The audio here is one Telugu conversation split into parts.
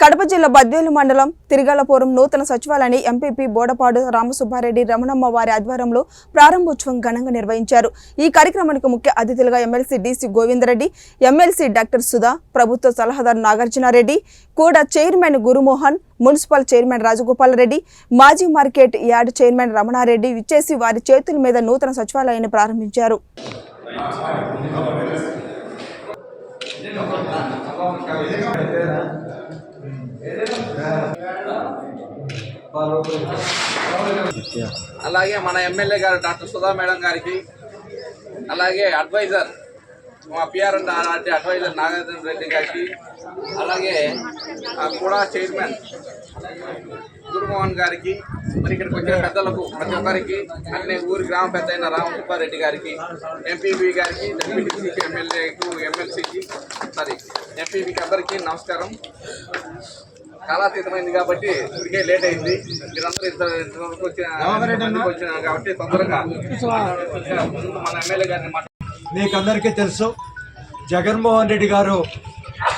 కడప జిల్లా బద్వేలు మండలం తిరుగలపురం నూతన సచివాలయాన్ని ఎంపీపీ బోడపాడు రామసుబ్బారెడ్డి రమణమ్మ వారి ఆధ్వర్యంలో ప్రారంభోత్సవం ఘనంగా నిర్వహించారు। ఈ కార్యక్రమానికి ముఖ్య అతిథులుగా MLC DC Govinda Reddy, MLC doctor Sudha, ప్రభుత్వ సలహాదారు నాగార్జునారెడ్డి, కూడా chairman Guru Mohan, municipal chairman Rajagopal Reddy, మాజీ మార్కెట్ యార్డ్ చైర్మన్ రమణారెడ్డి విచ్చేసి వారి చేతుల మీద నూతన సచివాలయాన్ని ప్రారంభించారు। అలాగే మన ఎమ్మెల్యే గారు డాక్టర్ సుధా మేడం గారికి, అలాగే అడ్వైజర్ మా PR and adviser Nagarjuna Reddy గారికి, అలాగే కూడా చైర్మన్ గురుమోహన్ గారికి, మరి ఇక్కడికి వచ్చిన పెద్దలకు ప్రతి ఒక్కరికి, అన్ని ఊరి గ్రామ పెద్ద అయిన రామసుబ్బారెడ్డి గారికి, ఎంపీపీ గారికి, డిప్యూటీ ఎమ్మెల్యేకు, ఎమ్మెల్సీకి, ఎంపీపీకి అందరికీ నమస్కారం। కాలాతీతమైంది కాబట్టి ఇప్పటికే లేట్ అయింది, మీరందరూ ఇంతవరకు వచ్చిన కాబట్టి తొందరగా మన ఎమ్మెల్యే గారిని మీకందరికీ తెలుసు, జగన్మోహన్ రెడ్డి గారు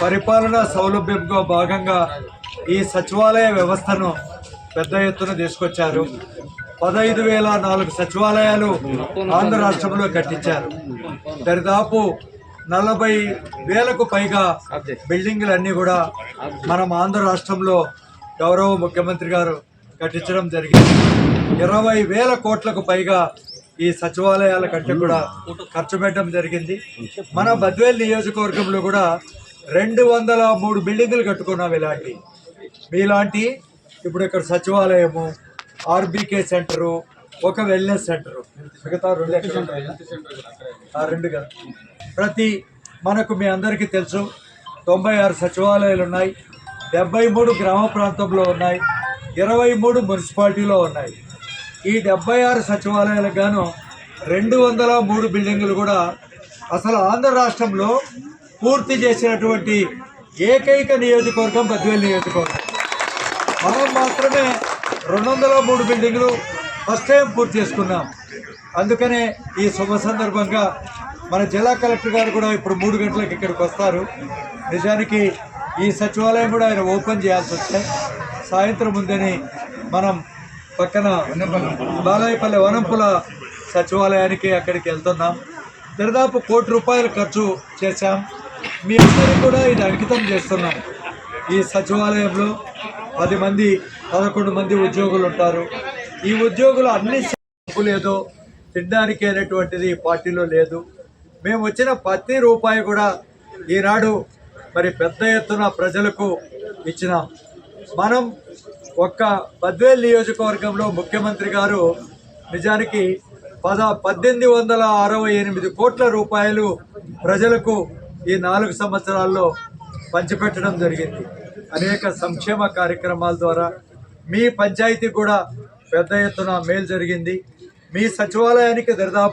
పరిపాలనా సౌలభ్యంలో భాగంగా ఈ సచివాలయ వ్యవస్థను పెద్ద ఎత్తున తీసుకొచ్చారు। 15,004 సచివాలయాలు ఆంధ్ర రాష్ట్రంలో కట్టించారు। దరిదాపు 40,000కు పైగా బిల్డింగులన్నీ కూడా మనం ఆంధ్ర రాష్ట్రంలో గౌరవ ముఖ్యమంత్రి గారు కట్టించడం జరిగింది। 20,000 కోట్లకు పైగా ఈ సచివాలయాల కంటే కూడా ఖర్చు పెట్టడం జరిగింది। మన బద్వేల్ నియోజకవర్గంలో కూడా 203 బిల్డింగులు కట్టుకున్నాం। మీలాంటి ఇప్పుడు ఇక్కడ సచివాలయము, ఆర్బీకే సెంటరు, ఒక వెల్నెస్ సెంటరు, మిగతా రెండు కదా మనకు మీ అందరికీ తెలుసు 96 సచివాలయాలు ఉన్నాయి, 73 గ్రామ ప్రాంతంలో ఉన్నాయి, 23 మున్సిపాలిటీలో ఉన్నాయి। ఈ 76 సచివాలయాలకు గాను 203 బిల్డింగులు కూడా అసలు ఆంధ్ర రాష్ట్రంలో పూర్తి చేసినటువంటి ఏకైక నియోజకవర్గం బద్వేల్ నియోజకవర్గం। మనం మాత్రమే 203 బిల్డింగులు ఫస్ట్ టైం పూర్తి చేసుకున్నాం। అందుకనే ఈ శుభ సందర్భంగా మన జిల్లా కలెక్టర్ గారు కూడా ఇప్పుడు 3 గంటలకు ఇక్కడికి వస్తారు। నిజానికి ఈ సచివాలయం కూడా ఆయన ఓపెన్ చేయాల్సి వస్తే సాయంత్రం ముందని మనం పక్కన బాలాయపల్లి వనంపుల సచివాలయానికి అక్కడికి వెళ్తున్నాం। దాదాపు ₹1 కోటి ఖర్చు చేశాం। మీ అందరికీ కూడా ఇది అంకితం చేస్తున్నాం। ఈ సచివాలయంలో 11 మంది ఉద్యోగులు ఉంటారు। ఈ ఉద్యోగులు అన్ని లేదో తినడానికి అనేటువంటిది పార్టీలో లేదు। మేము వచ్చిన ప్రతి రూపాయి కూడా ఈనాడు మరి పెద్ద ఎత్తున ప్రజలకు ఇచ్చినాం। మనం ఒక్క బద్వేల్ నియోజకవర్గంలో ముఖ్యమంత్రి గారు నిజానికి 1868 కోట్ల రూపాయలు ప్రజలకు ఈ 4 సంవత్సరాల్లో పంచిపెట్టడం జరిగింది। అనేక సంక్షేమ కార్యక్రమాల ద్వారా మీ పంచాయతీ కూడా పెద్ద ఎత్తున మేలు జరిగింది। మీ సచివాలయానికి దరిదాపు